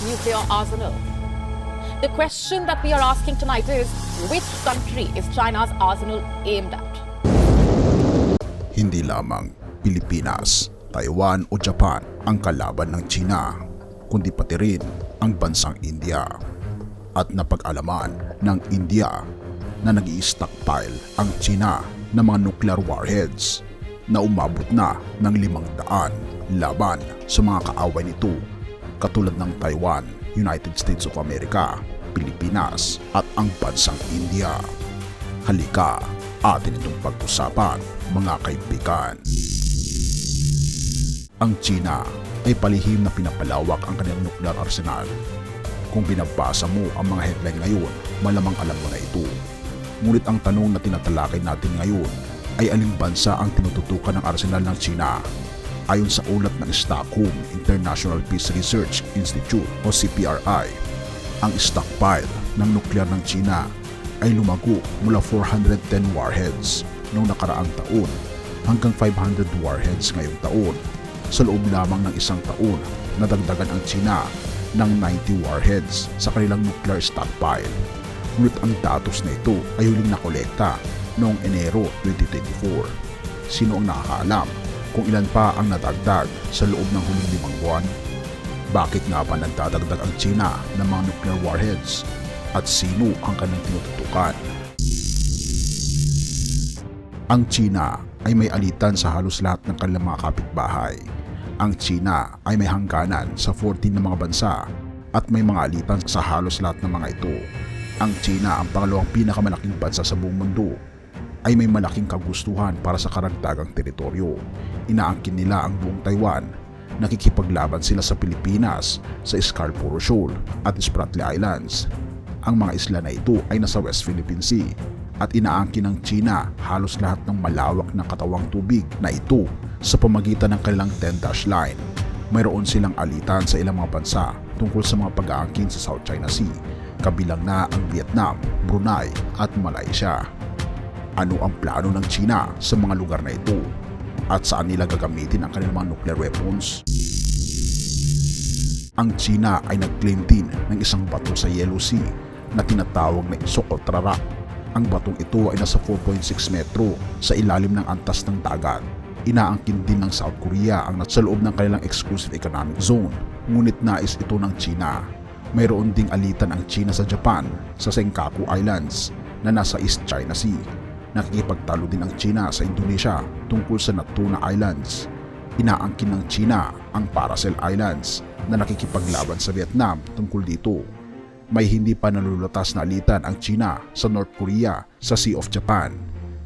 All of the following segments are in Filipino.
nuclear arsenal. The question that we are asking tonight is, which country is China's arsenal aimed at? Hindi lamang Pilipinas, Taiwan o Japan ang kalaban ng China, kundi pati rin ang bansang India. At napag-alaman ng India na nag-i-stockpile ang China ng mga nuclear warheads na umabot na ng 500 laban sa mga kaaway nito katulad ng Taiwan, United States of America, Pilipinas at ang bansang India. Halika, atin itong pag-usapan mga kaibigan. Ang China ay palihim na pinapalawak ang kanilang nuclear arsenal. Kung binabasa mo ang mga headline ngayon, malamang alam mo na ito. Ngunit ang tanong na tinatalakay natin ngayon ay aling bansa ang tinututukan ng arsenal ng China. Ayon sa ulat ng Stockholm International Peace Research Institute o CPRI, ang stockpile ng nuklear ng China ay lumago mula 410 warheads noong nakaraang taon hanggang 500 warheads ngayong taon. Sa loob lamang ng isang taon, nadagdagan ang China ng 90 warheads sa kanilang nuclear stockpile. Ngunit ang datos na ito ay huling nakolekta noong Enero 2024. Sino ang nakakaalam kung ilan pa ang nadagdag sa loob ng huling 5 buwan? Bakit nga ba nagdadagdag ang China ng mga nuclear warheads? At sino ang kanilang tinututukan? Ang China ay may alitan sa halos lahat ng kanilang mga kapitbahay. Ang China ay may hangganan sa 14 na mga bansa at may mga alitan sa halos lahat ng mga ito. Ang China, ang pangalawang pinakamalaking bansa sa buong mundo, ay may malaking kagustuhan para sa karagdagang teritoryo. Inaangkin nila ang buong Taiwan. Nakikipaglaban sila sa Pilipinas, sa Scarborough Shoal at Spratly Islands. Ang mga isla na ito ay nasa West Philippine Sea at inaangkin ng China halos lahat ng malawak na katawang tubig na ito sa pamagitan ng kanilang 10-dash line. Mayroon silang alitan sa ilang mga bansa tungkol sa mga pag-aangkin sa South China Sea, kabilang na ang Vietnam, Brunei at Malaysia. Ano ang plano ng China sa mga lugar na ito? At saan nila gagamitin ang kanilang mga nuclear weapons? Ang China ay nag-claim din ng isang bato sa Yellow Sea na tinatawag na Socotra Rock. Ang batong ito ay nasa 4.6 metro sa ilalim ng antas ng dagat. Inaangkin din ng South Korea ang nasa loob ng kanilang exclusive economic zone, ngunit nais ito ng China. Mayroon ding alitan ang China sa Japan sa Senkaku Islands na nasa East China Sea. Nakikipagtalo din ang China sa Indonesia tungkol sa Natuna Islands. Inaangkin ng China ang Paracel Islands na nakikipaglaban sa Vietnam tungkol dito. May hindi pa nalulutas na alitan ang China sa North Korea sa Sea of Japan.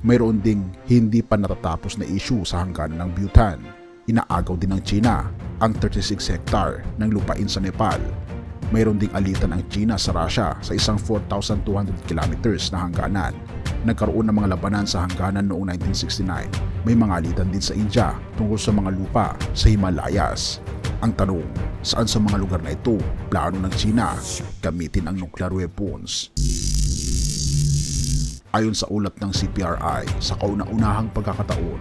Mayroon ding hindi pa natatapos na issue sa hangganan ng Bhutan. Inaagaw din ng China ang 36 hectare ng lupain sa Nepal. Mayroon ding alitan ang China sa Russia sa isang 4,200 kilometers na hangganan. Nagkaroon ng mga labanan sa hangganan noong 1969. May mga alitan din sa India tungkol sa mga lupa sa Himalayas. Ang tanong, saan sa mga lugar na ito plano ng China gamitin ang nuclear weapons? Ayon sa ulat ng CPRI, sa kauna-unahang pagkakataon,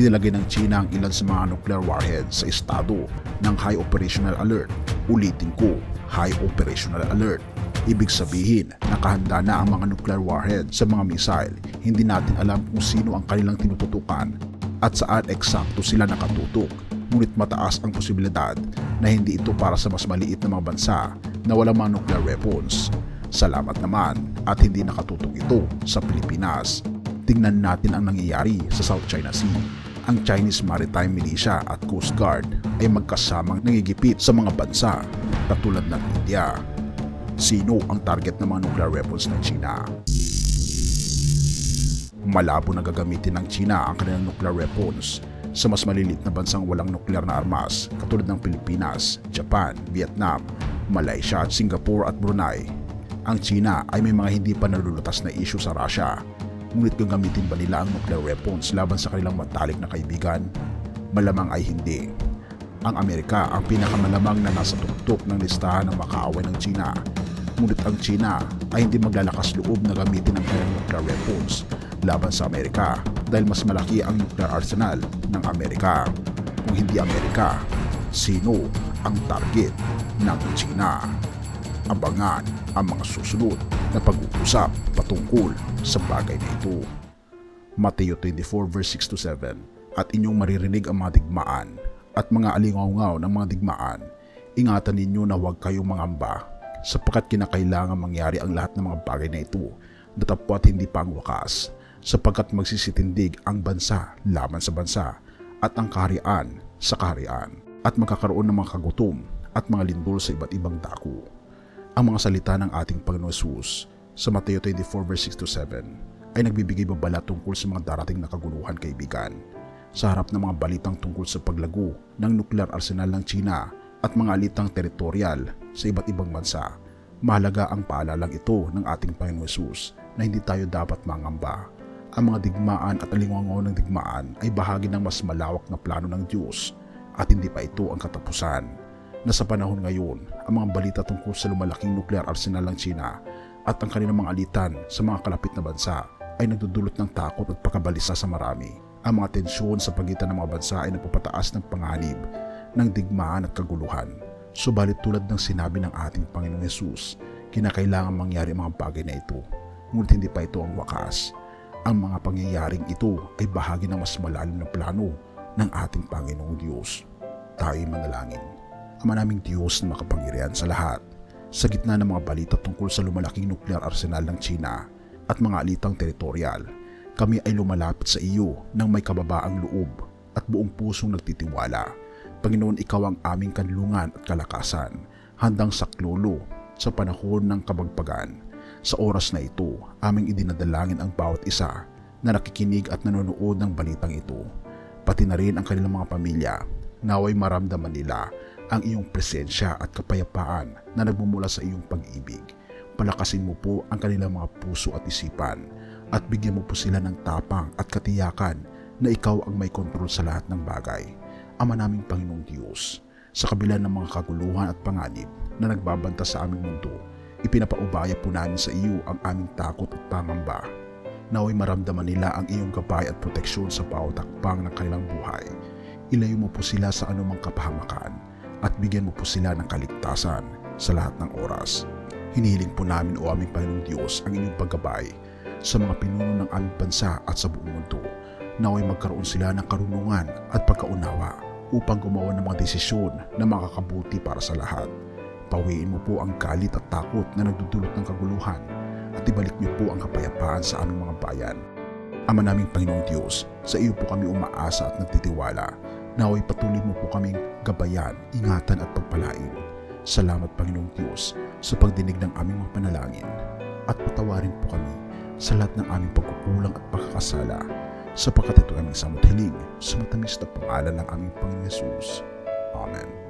inilagay ng China ang ilan sa mga nuclear warheads sa estado ng High Operational Alert. Ulitin ko, High Operational Alert. Ibig sabihin, nakahanda na ang mga nuclear warhead sa mga missile. Hindi natin alam kung sino ang kanilang tinututukan at saan eksakto sila nakatutok. Ngunit mataas ang posibilidad na hindi ito para sa mas maliit na mga bansa na walang mga nuclear weapons. Salamat naman at hindi nakatutok ito sa Pilipinas. Tingnan natin ang nangyayari sa South China Sea. Ang Chinese Maritime Militia at Coast Guard ay magkasamang nangigipit sa mga bansa katulad ng India. Sino ang target ng mga nuclear weapons ng China? Malabo na gagamitin ng China ang kanilang nuclear weapons sa mas maliliit na bansang walang nuclear na armas katulad ng Pilipinas, Japan, Vietnam, Malaysia at Singapore at Brunei. Ang China ay may mga hindi pa nalulutas na issue sa Russia. Ngunit gagamitin ba nila ang nuclear weapons laban sa kanilang matalik na kaibigan? Malamang ay hindi. Ang Amerika ang pinakamalamang na nasa tuktok ng listahan ng makaaway ng China. Ngunit ang China ay hindi maglalakas loob na gamitin ang kanilang nuclear weapons laban sa Amerika dahil mas malaki ang nuclear arsenal ng Amerika. Kung hindi Amerika, sino ang target? ng China. Abangan ang mga susunod na pag-uusap patungkol sa bagay na ito. Mateo 24 verse 6 to 7. At inyong maririnig ang mga digmaan at mga alingaw-ngaw ng mga digmaan. Ingatan ninyo na huwag kayong mangamba, sapagkat kinakailangan mangyari ang lahat ng mga bagay na ito, datapwat hindi pa ang wakas, sapagkat magsisitindig ang bansa laban sa bansa, at ang kaharian sa kaharian, at magkakaroon ng mga kagutom at mga lindol sa iba't ibang dako. Ang mga salita ng ating Panginoon Jesus sa Mateo 24 verse 6 to 7 ay nagbibigay babala tungkol sa mga darating na kaguluhan, kaibigan. Sa harap ng mga balitang tungkol sa paglago ng nuclear arsenal ng China at mga alitang teritorial sa iba't ibang bansa, mahalaga ang paalalang ito ng ating Panginoon Jesus na hindi tayo dapat mangamba. Ang mga digmaan at alingaw ng digmaan ay bahagi ng mas malawak na plano ng Diyos at hindi pa ito ang katapusan. Na sa panahon ngayon, ang mga balita tungkol sa lumalaking nuclear arsenal ng China at ang kanilang mga alitan sa mga kalapit na bansa ay nagdudulot ng takot at pagkabalisa sa marami. Ang mga tensyon sa pagitan ng mga bansa ay nagpapataas ng panganib ng digmaan at kaguluhan. Subalit tulad ng sinabi ng ating Panginoong Yesus, kinakailangan mangyari ang mga bagay na ito, ngunit hindi pa ito ang wakas. Ang mga pangyayaring ito ay bahagi ng mas malalim na plano ng ating Panginoong Diyos. Tayo'y manalangin. Ama naming Diyos na makapangyarihan sa lahat, sa gitna ng mga balita tungkol sa lumalaking nuclear arsenal ng China at mga alitang teritorial, kami ay lumalapit sa iyo ng may kababaang loob at buong pusong nagtitiwala. Panginoon, ikaw ang aming kanlungan at kalakasan, handang saklolo sa panahon ng kabagpagan. Sa oras na ito, aming idinadalangin ang bawat isa na nakikinig at nanonood ng balitang ito, pati na rin ang kanilang mga pamilya. Naway maramdaman nila ang iyong presensya at kapayapaan na nagmumula sa iyong pag-ibig. Palakasin mo po ang kanilang mga puso at isipan, at bigyan mo po sila ng tapang at katiyakan na ikaw ang may kontrol sa lahat ng bagay. Ama naming Panginoong Diyos, sa kabila ng mga kaguluhan at panganib na nagbabanta sa aming mundo, ipinapaubaya po namin sa iyo ang aming takot at pangamba. Naway maramdaman nila ang iyong gabay at proteksyon sa bawat hakbang ng kanilang buhay. Ilayo mo po sila sa anumang kapahamakan at bigyan mo po sila ng kaligtasan sa lahat ng oras. Hinihiling po namin, o aming Panginoong Diyos, ang inyong paggabay sa mga pinuno ng aming bansa at sa buong mundo. Naway magkaroon sila ng karunungan at pagkaunawa upang gumawa ng mga desisyon na makakabuti para sa lahat. Pawiin mo po ang galit at takot na nagdudulot ng kaguluhan at ibalik niyo po ang kapayapaan sa aming mga bayan. Ama naming Panginoong Diyos, sa iyo po kami umaasa at nagtitiwala. Naway patuloy mo po kaming gabayan, ingatan at pagpalain. Salamat Panginoong Diyos sa pagdinig ng aming mga panalangin, at patawarin po kami sa lahat ng aming pagkukulang at pagkakasala, sapagkat ito aming samot hiling sa matamis na pangalan ng aming Panginoong Yesus. Amen.